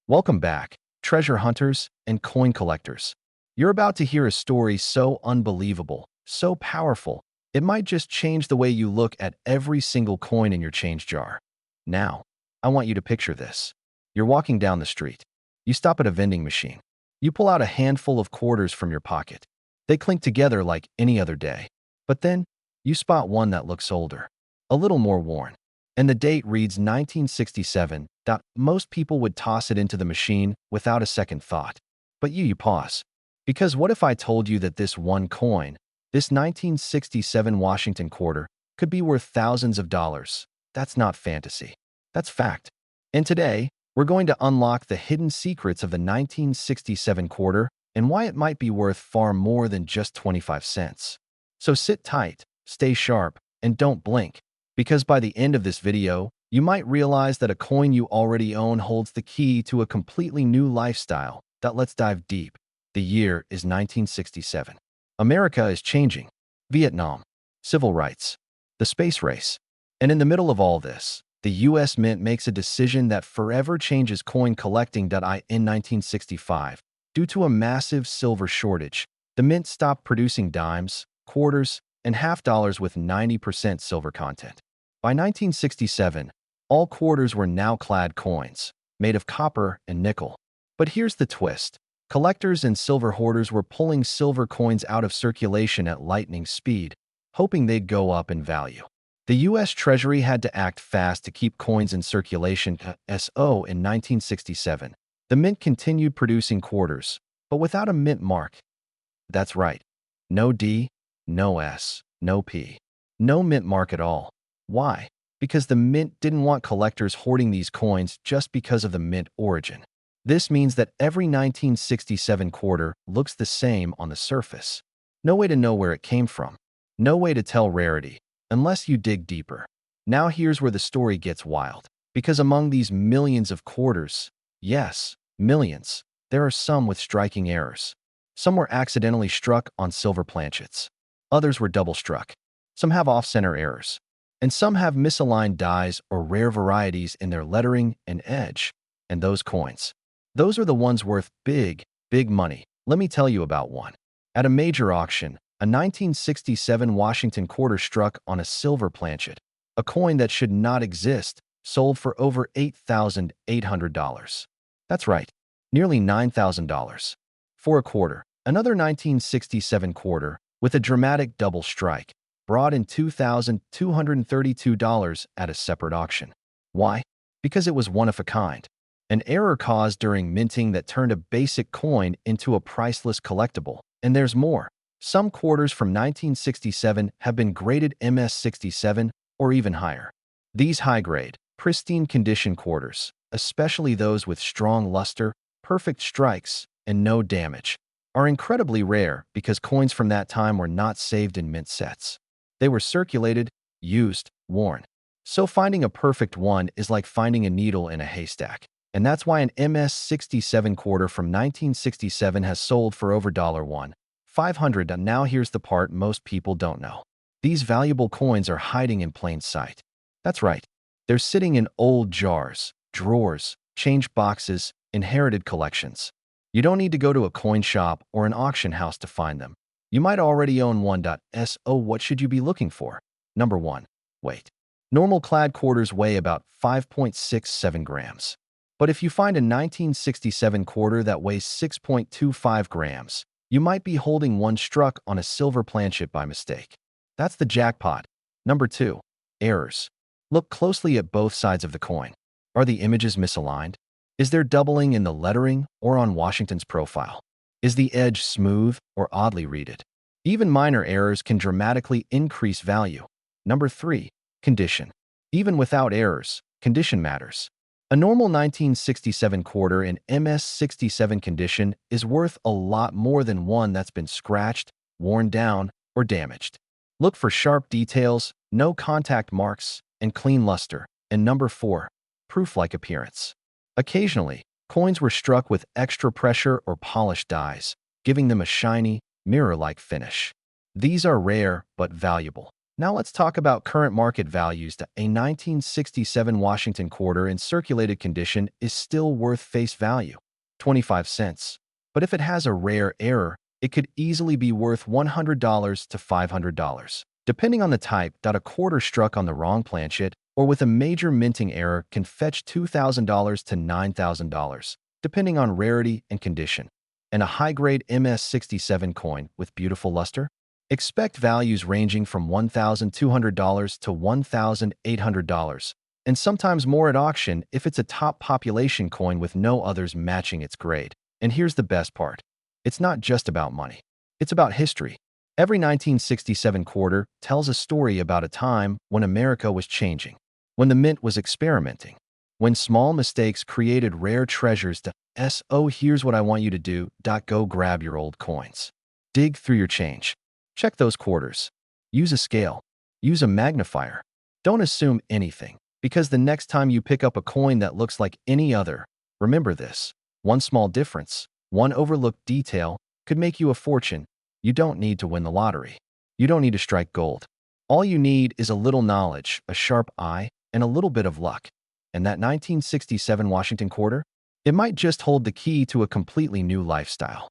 Welcome back, treasure hunters and coin collectors. You're about to hear a story so unbelievable, so powerful, it might just change the way you look at every single coin in your change jar. Now, I want you to picture this. You're walking down the street. You stop at a vending machine. You pull out a handful of quarters from your pocket. They clink together like any other day. But then, you spot one that looks older, a little more worn, and the date reads 1967. Most people would toss it into the machine without a second thought. But you pause. Because what if I told you that this one coin, this 1967 Washington quarter, could be worth thousands of dollars? That's not fantasy. That's fact. And today, we're going to unlock the hidden secrets of the 1967 quarter and why it might be worth far more than just 25 cents. So sit tight, stay sharp, and don't blink. Because by the end of this video, you might realize that a coin you already own holds the key to a completely new lifestyle. Let's dive deep. The year is 1967. America is changing. Vietnam, civil rights, the space race. And in the middle of all this, the U.S. Mint makes a decision that forever changes coin collecting. In 1965, due to a massive silver shortage, the Mint stopped producing dimes, quarters, and half dollars with 90% silver content. By 1967, all quarters were now clad coins, made of copper and nickel. But here's the twist. Collectors and silver hoarders were pulling silver coins out of circulation at lightning speed, hoping they'd go up in value. The U.S. Treasury had to act fast to keep coins in circulation. In 1967, the Mint continued producing quarters, but without a mint mark. That's right. No D, no S, no P. No mint mark at all. Why? Because the Mint didn't want collectors hoarding these coins just because of the mint origin. This means that every 1967 quarter looks the same on the surface. No way to know where it came from. No way to tell rarity, unless you dig deeper. Now here's where the story gets wild. Because among these millions of quarters, yes, millions, there are some with striking errors. Some were accidentally struck on silver planchets. Others were double struck. Some have off-center errors. And some have misaligned dies or rare varieties in their lettering and edge. And those coins, those are the ones worth big, big money. Let me tell you about one. At a major auction, a 1967 Washington quarter struck on a silver planchet. A coin that should not exist, sold for over $8,800. That's right, nearly $9,000. For a quarter, another 1967 quarter, with a dramatic double strike, brought in $2,232 at a separate auction. Why? Because it was one of a kind. An error caused during minting that turned a basic coin into a priceless collectible. And there's more. Some quarters from 1967 have been graded MS67 or even higher. These high-grade, pristine condition quarters, especially those with strong luster, perfect strikes, and no damage, are incredibly rare because coins from that time were not saved in mint sets. They were circulated, used, worn. So finding a perfect one is like finding a needle in a haystack. And that's why an MS67 quarter from 1967 has sold for over $1,500. And now here's the part most people don't know. These valuable coins are hiding in plain sight. That's right. They're sitting in old jars, drawers, change boxes, inherited collections. You don't need to go to a coin shop or an auction house to find them. You might already own one. So what should you be looking for? Number 1. Weight. Normal clad quarters weigh about 5.67 grams. But if you find a 1967 quarter that weighs 6.25 grams, you might be holding one struck on a silver planchet by mistake. That's the jackpot. Number 2. Errors. Look closely at both sides of the coin. Are the images misaligned? Is there doubling in the lettering or on Washington's profile? Is the edge smooth or oddly reeded? Even minor errors can dramatically increase value. Number 3. Condition. Even without errors, condition matters. A normal 1967 quarter in MS67 condition is worth a lot more than one that's been scratched, worn down, or damaged. Look for sharp details, no contact marks, and clean luster. And number 4. Proof-like appearance. Occasionally, coins were struck with extra pressure or polished dies, giving them a shiny, mirror-like finish. These are rare but valuable. Now let's talk about current market values. A 1967 Washington quarter in circulated condition is still worth face value, 25 cents. But if it has a rare error, it could easily be worth $100 to $500. Depending on the type, a quarter struck on the wrong planchet or with a major minting error can fetch $2,000 to $9,000, depending on rarity and condition. And a high-grade MS-67 coin with beautiful luster? Expect values ranging from $1,200 to $1,800, and sometimes more at auction if it's a top population coin with no others matching its grade. And here's the best part. It's not just about money. It's about history. Every 1967 quarter tells a story about a time when America was changing, when the mint was experimenting, when small mistakes created rare treasures. Oh, here's what I want you to do. Go grab your old coins. Dig through your change. Check those quarters. Use a scale. Use a magnifier. Don't assume anything, because the next time you pick up a coin that looks like any other, remember this. One small difference, one overlooked detail, could make you a fortune. You don't need to win the lottery. You don't need to strike gold. All you need is a little knowledge, a sharp eye, and a little bit of luck. And that 1967 Washington quarter? It might just hold the key to a completely new lifestyle.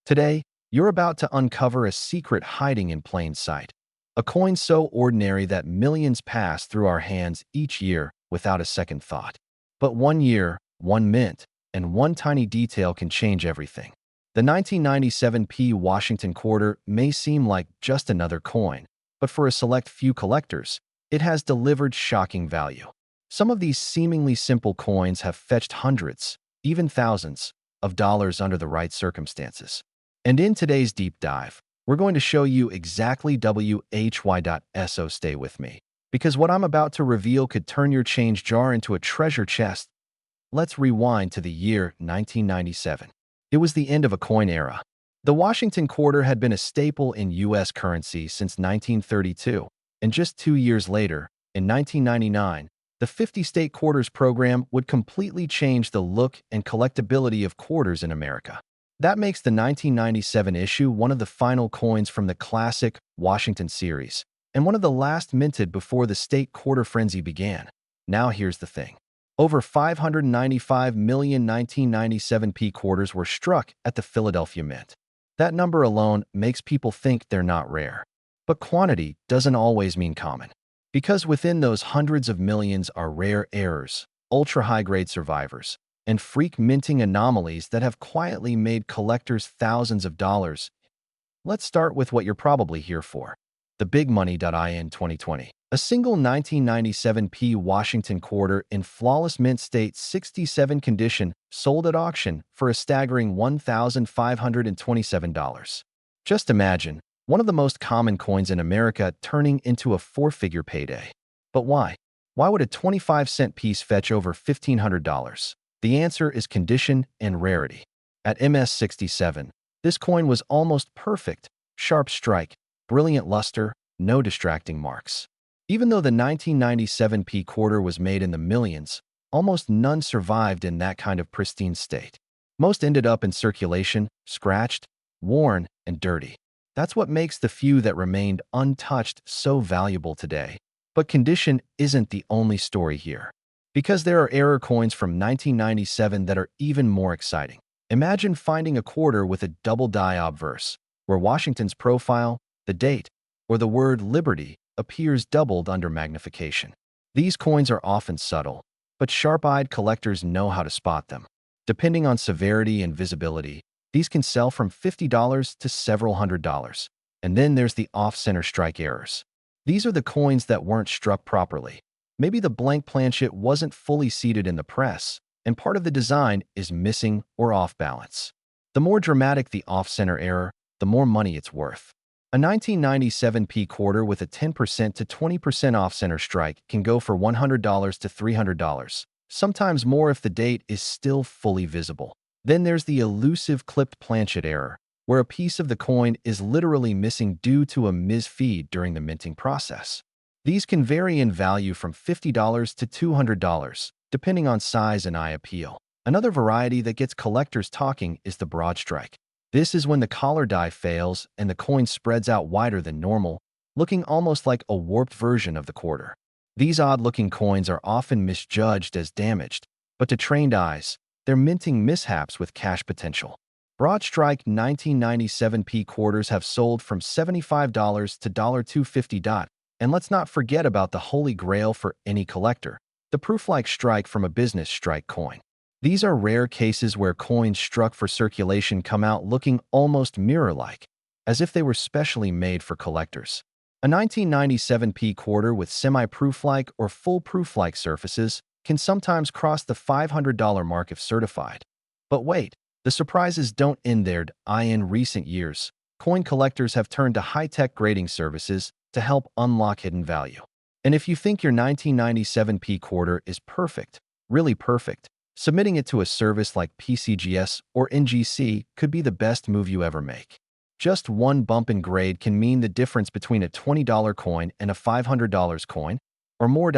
Today, you're about to uncover a secret hiding in plain sight. A coin so ordinary that millions pass through our hands each year without a second thought. But one year, one mint, and one tiny detail can change everything. The 1997 Washington quarter may seem like just another coin, but for a select few collectors, it has delivered shocking value. Some of these seemingly simple coins have fetched hundreds, even thousands, of dollars under the right circumstances. And in today's deep dive, we're going to show you exactly why. Stay with me, because what I'm about to reveal could turn your change jar into a treasure chest. Let's rewind to the year 1997. It was the end of a coin era. The Washington quarter had been a staple in U.S. currency since 1932, and just 2 years later, in 1999, the 50-state quarters program would completely change the look and collectability of quarters in America. That makes the 1997 issue one of the final coins from the classic Washington series, and one of the last minted before the state quarter frenzy began. Now here's the thing. Over 595 million 1997 quarters were struck at the Philadelphia Mint. That number alone makes people think they're not rare. But quantity doesn't always mean common. Because within those hundreds of millions are rare errors, ultra-high-grade survivors, and freak minting anomalies that have quietly made collectors thousands of dollars. Let's start with what you're probably here for. The big money. In 2020, a single 1997 Washington quarter in flawless mint state 67 condition sold at auction for a staggering $1,527. Just imagine, one of the most common coins in America turning into a four-figure payday. But why? Why would a 25-cent piece fetch over $1,500? The answer is condition and rarity. At MS-67, this coin was almost perfect, sharp strike, brilliant luster, no distracting marks. Even though the 1997 quarter was made in the millions, almost none survived in that kind of pristine state. Most ended up in circulation, scratched, worn, and dirty. That's what makes the few that remained untouched so valuable today. But condition isn't the only story here. Because there are error coins from 1997 that are even more exciting. Imagine finding a quarter with a double die obverse, where Washington's profile, the date, or the word liberty appears doubled under magnification. These coins are often subtle, but sharp-eyed collectors know how to spot them. Depending on severity and visibility, these can sell from $50 to several $100s. And then there's the off-center strike errors. These are the coins that weren't struck properly. Maybe the blank planchet wasn't fully seated in the press, and part of the design is missing or off balance. The more dramatic the off-center error, the more money it's worth. A 1997 quarter with a 10% to 20% off-center strike can go for $100 to $300, sometimes more if the date is still fully visible. Then there's the elusive clipped planchet error, where a piece of the coin is literally missing due to a misfeed during the minting process. These can vary in value from $50 to $200, depending on size and eye appeal. Another variety that gets collectors talking is the broad strike. This is when the collar die fails and the coin spreads out wider than normal, looking almost like a warped version of the quarter. These odd-looking coins are often misjudged as damaged, but to trained eyes, they're minting mishaps with cash potential. Broad strike 1997p quarters have sold from $75 to $250. And let's not forget about the holy grail for any collector, the proof-like strike from a business strike coin. These are rare cases where coins struck for circulation come out looking almost mirror-like, as if they were specially made for collectors. A 1997p quarter with semi-proof-like or full proof-like surfaces can sometimes cross the $500 mark if certified. But wait, the surprises don't end there. In recent years, coin collectors have turned to high-tech grading services to help unlock hidden value. And if you think your 1997p quarter is perfect, really perfect, submitting it to a service like PCGS or NGC could be the best move you ever make. Just one bump in grade can mean the difference between a $20 coin and a $500 coin, or more.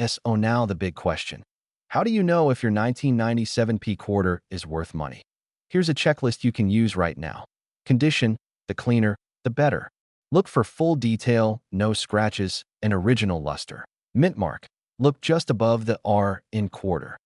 So now the big question. How do you know if your 1997p quarter is worth money? Here's a checklist you can use right now. Condition: the cleaner, the better. Look for full detail, no scratches, and original luster. Mint mark: look just above the R in quarter.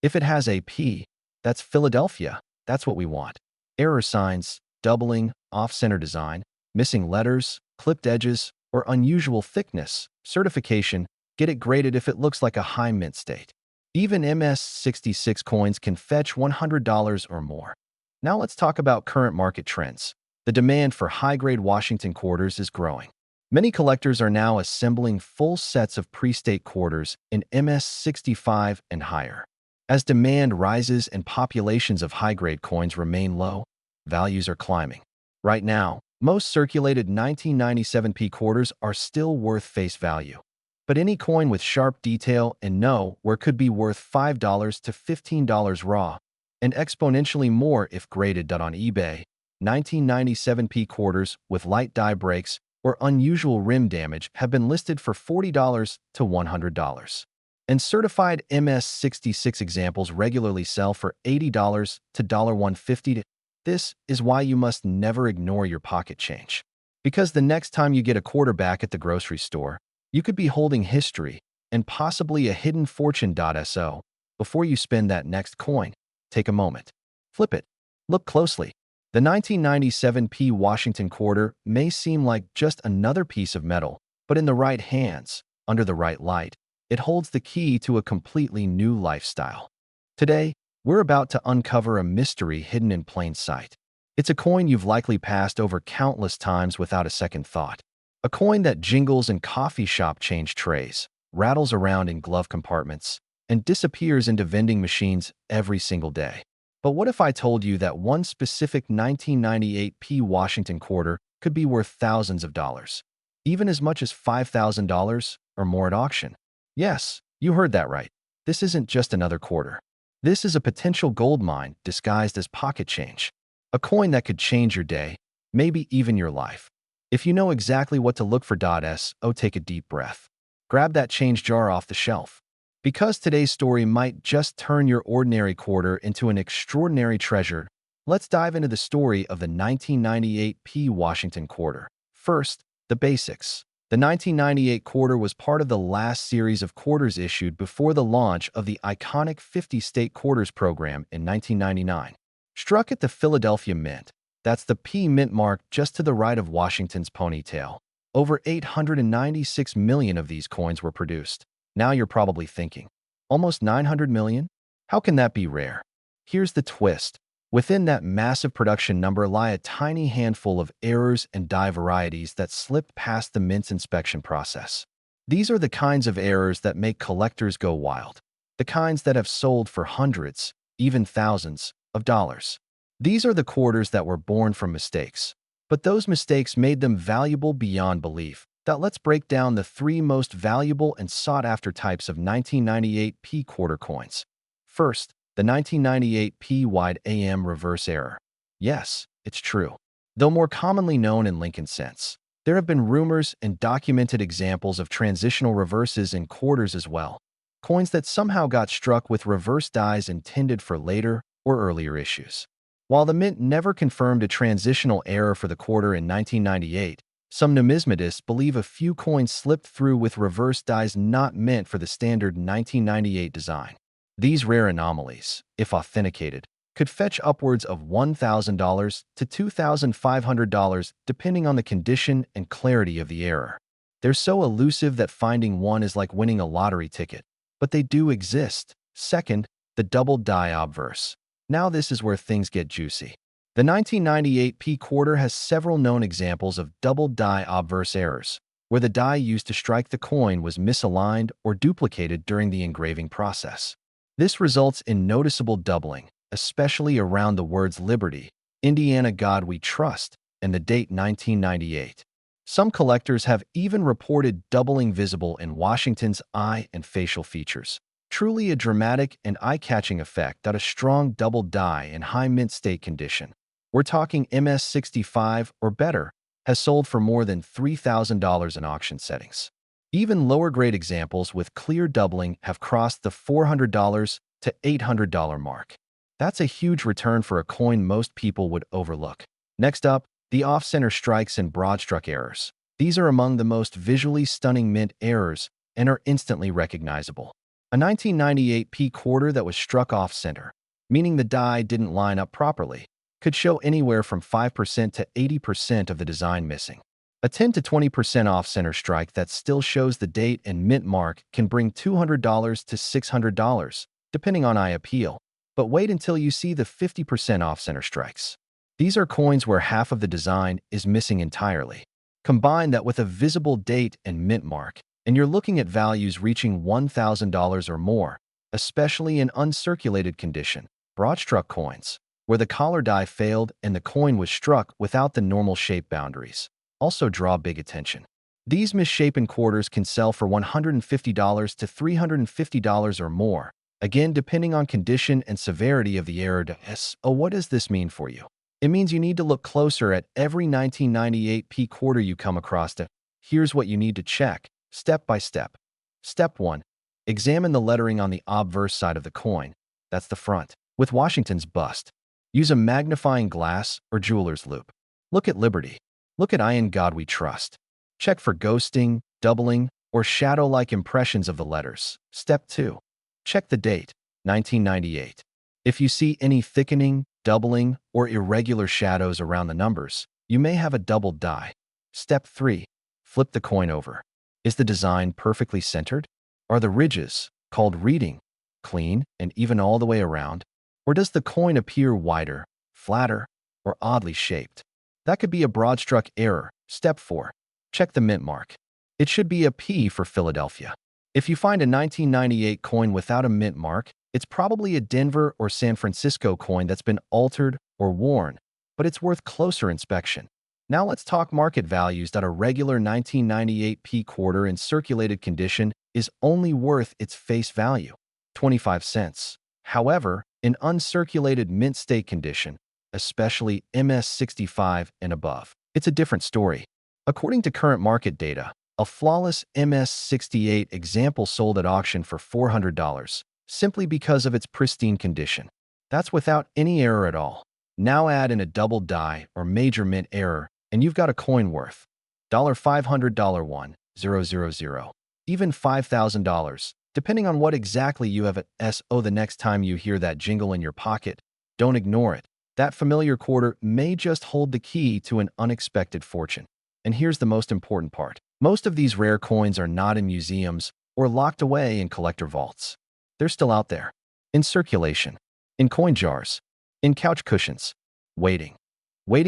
If it has a P, that's Philadelphia. That's what we want. Error signs: doubling, off-center design, missing letters, clipped edges, or unusual thickness. Certification: get it graded if it looks like a high mint state. Even MS-66 coins can fetch $100 or more. Now let's talk about current market trends. The demand for high-grade Washington quarters is growing. Many collectors are now assembling full sets of pre-state quarters in MS-65 and higher. As demand rises and populations of high-grade coins remain low, values are climbing. Right now, most circulated 1997p quarters are still worth face value. But any coin with sharp detail and know-where could be worth $5 to $15 raw, and exponentially more if graded. On eBay, 1997p quarters with light die breaks or unusual rim damage have been listed for $40 to $100. And certified MS-66 examples regularly sell for $80 to $150. This is why you must never ignore your pocket change. Because the next time you get a quarter back at the grocery store, you could be holding history and possibly a hidden fortune. So, before you spend that next coin, take a moment. Flip it. Look closely. The 1997p Washington quarter may seem like just another piece of metal, but in the right hands, under the right light, it holds the key to a completely new lifestyle. Today, we're about to uncover a mystery hidden in plain sight. It's a coin you've likely passed over countless times without a second thought. A coin that jingles in coffee shop change trays, rattles around in glove compartments, and disappears into vending machines every single day. But what if I told you that one specific 1998p Washington quarter could be worth thousands of dollars, even as much as $5,000 or more at auction? Yes, you heard that right. This isn't just another quarter. This is a potential gold mine disguised as pocket change. A coin that could change your day, maybe even your life. If you know exactly what to look for. Take a deep breath. Grab that change jar off the shelf. Because today's story might just turn your ordinary quarter into an extraordinary treasure, let's dive into the story of the 1998p Washington quarter. First, the basics. The 1998 quarter was part of the last series of quarters issued before the launch of the iconic 50-state quarters program in 1999. Struck at the Philadelphia Mint, that's the P mint mark just to the right of Washington's ponytail. Over 896 million of these coins were produced. Now you're probably thinking, almost 900 million? How can that be rare? Here's the twist. Within that massive production number lie a tiny handful of errors and die varieties that slipped past the mint's inspection process. These are the kinds of errors that make collectors go wild. The kinds that have sold for hundreds, even thousands, of dollars. These are the quarters that were born from mistakes. But those mistakes made them valuable beyond belief. Let's break down the three most valuable and sought-after types of 1998p quarter coins. First, the 1998p wide AM reverse error. Yes, it's true. Though more commonly known in Lincoln cents, there have been rumors and documented examples of transitional reverses in quarters as well. Coins that somehow got struck with reverse dies intended for later or earlier issues. While the Mint never confirmed a transitional error for the quarter in 1998, Some numismatists believe a few coins slipped through with reverse dies not meant for the standard 1998 design. These rare anomalies, if authenticated, could fetch upwards of $1,000 to $2,500 depending on the condition and clarity of the error. They're so elusive that finding one is like winning a lottery ticket, but they do exist. Second, the double die obverse. Now this is where things get juicy. The 1998 P quarter has several known examples of double die obverse errors, where the die used to strike the coin was misaligned or duplicated during the engraving process. This results in noticeable doubling, especially around the words Liberty, Indiana God We Trust, and the date 1998. Some collectors have even reported doubling visible in Washington's eye and facial features. Truly a dramatic and eye-catching effect that a strong double die in high mint state condition, we're talking MS65 or better, has sold for more than $3,000 in auction settings. Even lower-grade examples with clear doubling have crossed the $400 to $800 mark. That's a huge return for a coin most people would overlook. Next up, the off-center strikes and broad-struck errors. These are among the most visually stunning mint errors and are instantly recognizable. A 1998 P quarter that was struck off-center, meaning the die didn't line up properly, could show anywhere from 5% to 80% of the design missing. A 10 to 20% off-center strike that still shows the date and mint mark can bring $200 to $600, depending on eye appeal. But wait until you see the 50% off-center strikes. These are coins where half of the design is missing entirely. Combine that with a visible date and mint mark, and you're looking at values reaching $1,000 or more, especially in uncirculated condition, broad-struck coins, where the collar die failed and the coin was struck without the normal shape boundaries, also draw big attention. These misshapen quarters can sell for $150 to $350 or more, again depending on condition and severity of the error. So what does this mean for you? It means you need to look closer at every 1998 P quarter you come across. Here's what you need to check, step by step. Step 1. Examine the lettering on the obverse side of the coin. That's the front. With Washington's bust, use a magnifying glass or jeweler's loupe. Look at Liberty. Look at In God We Trust. Check for ghosting, doubling, or shadow-like impressions of the letters. Step 2. Check the date, 1998. If you see any thickening, doubling, or irregular shadows around the numbers, you may have a doubled die. Step 3. Flip the coin over. Is the design perfectly centered? Are the ridges, called reading, clean and even all the way around? Or does the coin appear wider, flatter, or oddly shaped? That could be a broad-struck error. Step 4. Check the mint mark. It should be a P for Philadelphia. If you find a 1998 coin without a mint mark, it's probably a Denver or San Francisco coin that's been altered or worn, but it's worth closer inspection. Now let's talk market values. That a regular 1998 P quarter in circulated condition is only worth its face value, 25 cents. However, in uncirculated mint state condition, especially MS65 and above, it's a different story. According to current market data, a flawless MS68 example sold at auction for $400, simply because of its pristine condition. That's without any error at all. Now add in a double die or major mint error, and you've got a coin worth $500, 1,000, even $5,000, depending on what exactly you have at SO. The next time you hear that jingle in your pocket, don't ignore it. That familiar quarter may just hold the key to an unexpected fortune. And here's the most important part. Most of these rare coins are not in museums or locked away in collector vaults. They're still out there, in circulation, in coin jars, in couch cushions, waiting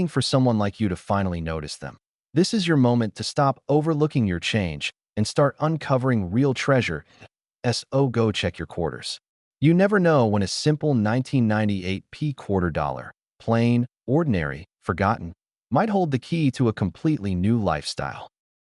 for someone like you to finally notice them. This is your moment to stop overlooking your change and start uncovering real treasure. So go check your quarters. You never know when a simple 1998 P quarter dollar, plain, ordinary, forgotten, might hold the key to a completely new lifestyle.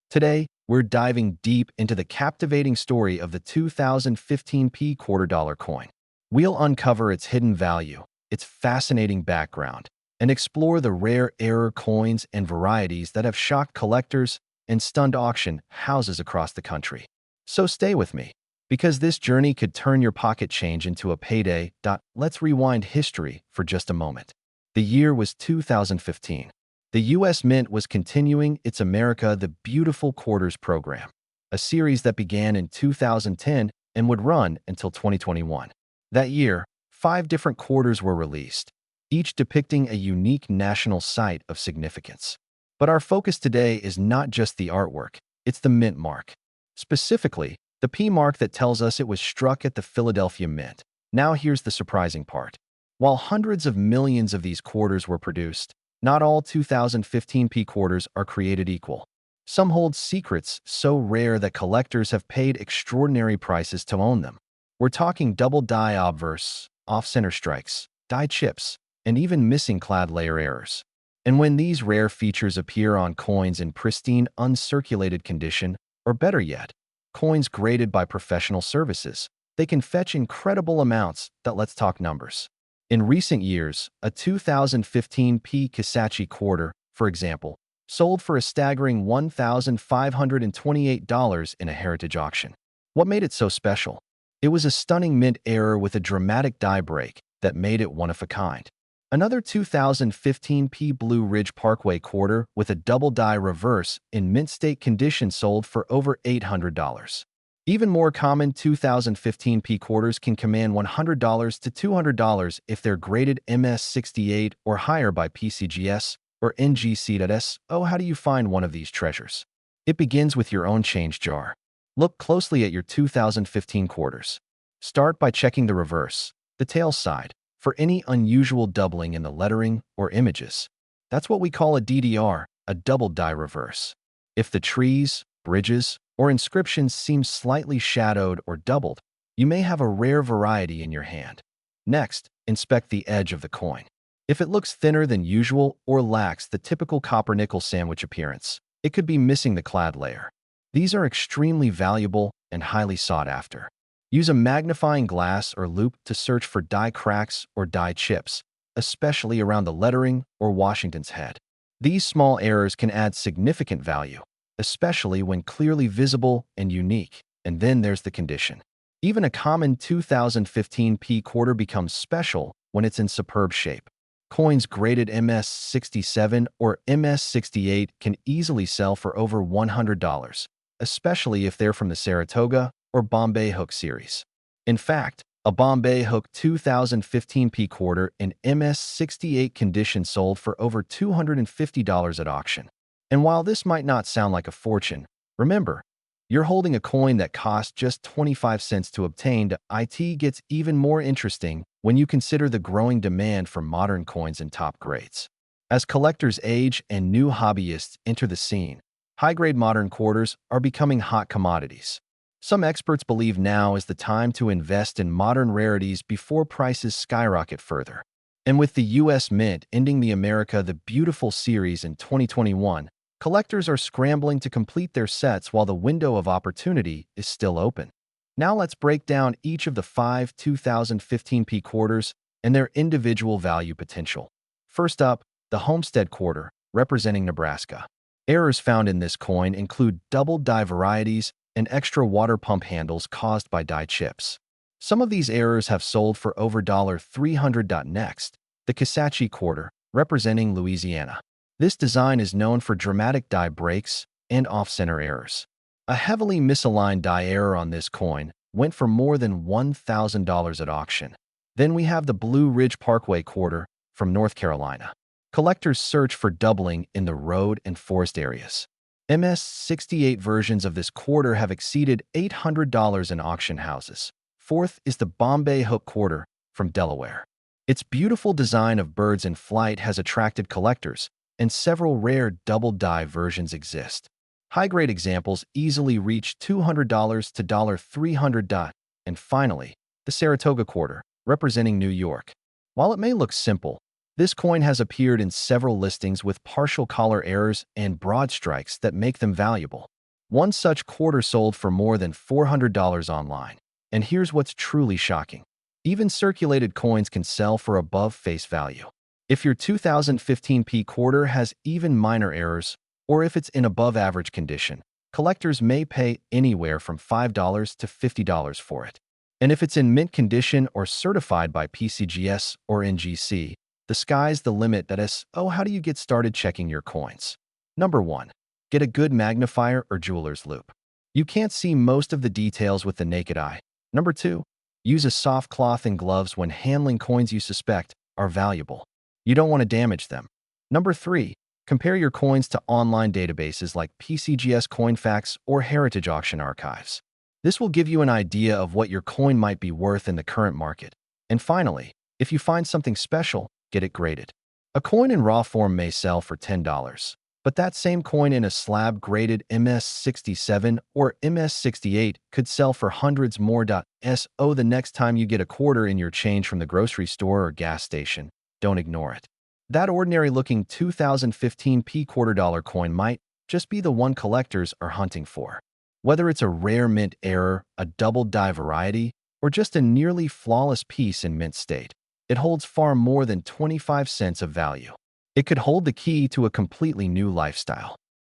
Today, we're diving deep into the captivating story of the 2015 P quarter dollar coin. We'll uncover its hidden value, its fascinating background, and explore the rare error coins and varieties that have shocked collectors and stunned auction houses across the country. So stay with me, because this journey could turn your pocket change into a payday. Let's rewind history for just a moment. The year was 2015. The U.S. Mint was continuing its America the Beautiful Quarters program, a series that began in 2010 and would run until 2021. That year, 5 different quarters were released, each depicting a unique national site of significance. But our focus today is not just the artwork, it's the mint mark. Specifically, the P mark that tells us it was struck at the Philadelphia Mint. Now here's the surprising part. While hundreds of millions of these quarters were produced, not all 2015 P quarters are created equal. Some hold secrets so rare that collectors have paid extraordinary prices to own them. We're talking double die obverse, off-center strikes, die chips, and even missing clad layer errors. And when these rare features appear on coins in pristine, uncirculated condition, or better yet, coins graded by professional services, they can fetch incredible amounts. Let's talk numbers. In recent years, a 2015 P Kisatchie quarter, for example, sold for a staggering $1,528 in a heritage auction. What made it so special? It was a stunning mint error with a dramatic die break that made it one of a kind. Another 2015 P Blue Ridge Parkway quarter with a double die reverse in mint state condition sold for over $800. Even more common 2015 P quarters can command $100 to $200 if they're graded MS68 or higher by PCGS or NGC.S. Oh, how do you find one of these treasures? It begins with your own change jar. Look closely at your 2015 quarters. Start by checking the reverse, the tail side, for any unusual doubling in the lettering or images. That's what we call a DDR, a double die reverse. If the trees, bridges, or inscriptions seem slightly shadowed or doubled, you may have a rare variety in your hand. Next, inspect the edge of the coin. If it looks thinner than usual or lacks the typical copper-nickel sandwich appearance, it could be missing the clad layer. These are extremely valuable and highly sought after. Use a magnifying glass or loupe to search for die cracks or die chips, especially around the lettering or Washington's head. These small errors can add significant value, especially when clearly visible and unique. And then there's the condition. Even a common 2015 P quarter becomes special when it's in superb shape. Coins graded MS67 or MS68 can easily sell for over $100, especially if they're from the Saratoga or Bombay Hook series. In fact, a Bombay Hook 2015 P quarter in MS68 condition sold for over $250 at auction. And while this might not sound like a fortune, remember, you're holding a coin that cost just 25 cents to obtain. It gets even more interesting when you consider the growing demand for modern coins in top grades. As collectors age and new hobbyists enter the scene, high-grade modern quarters are becoming hot commodities. Some experts believe now is the time to invest in modern rarities before prices skyrocket further. And with the U.S. Mint ending the America the Beautiful series in 2021, collectors are scrambling to complete their sets while the window of opportunity is still open. Now let's break down each of the 5 2015 P quarters and their individual value potential. First up, the Homestead quarter, representing Nebraska. Errors found in this coin include double die varieties and extra water pump handles caused by die chips. Some of these errors have sold for over $300. Next, the Kisatchie quarter, representing Louisiana. This design is known for dramatic die breaks and off-center errors. A heavily misaligned die error on this coin went for more than $1,000 at auction. Then we have the Blue Ridge Parkway quarter from North Carolina. Collectors search for doubling in the road and forest areas. MS68 versions of this quarter have exceeded $800 in auction houses. Fourth is the Bombay Hook quarter from Delaware. Its beautiful design of birds in flight has attracted collectors, and several rare double die versions exist. High-grade examples easily reach $200 to $300. And finally, the Saratoga quarter, representing New York. While it may look simple, this coin has appeared in several listings with partial collar errors and broad strikes that make them valuable. One such quarter sold for more than $400 online. And here's what's truly shocking. Even circulated coins can sell for above face value. If your 2015 P quarter has even minor errors, or if it's in above-average condition, collectors may pay anywhere from $5 to $50 for it. And if it's in mint condition or certified by PCGS or NGC, The sky's the limit. How do you get started checking your coins? Number 1. Get a good magnifier or jeweler's loupe. You can't see most of the details with the naked eye. Number 2. Use a soft cloth and gloves when handling coins you suspect are valuable. You don't want to damage them. Number 3. Compare your coins to online databases like PCGS CoinFacts or Heritage Auction Archives. This will give you an idea of what your coin might be worth in the current market. And finally, if you find something special, get it graded. A coin in raw form may sell for $10, but that same coin in a slab-graded MS67 or MS68 could sell for hundreds more. The next time you get a quarter in your change from the grocery store or gas station, don't ignore it. That ordinary-looking 2015 quarter-dollar coin might just be the one collectors are hunting for. Whether it's a rare mint error, a double-die variety, or just a nearly flawless piece in mint state, it holds far more than 25 cents of value. It could hold the key to a completely new lifestyle.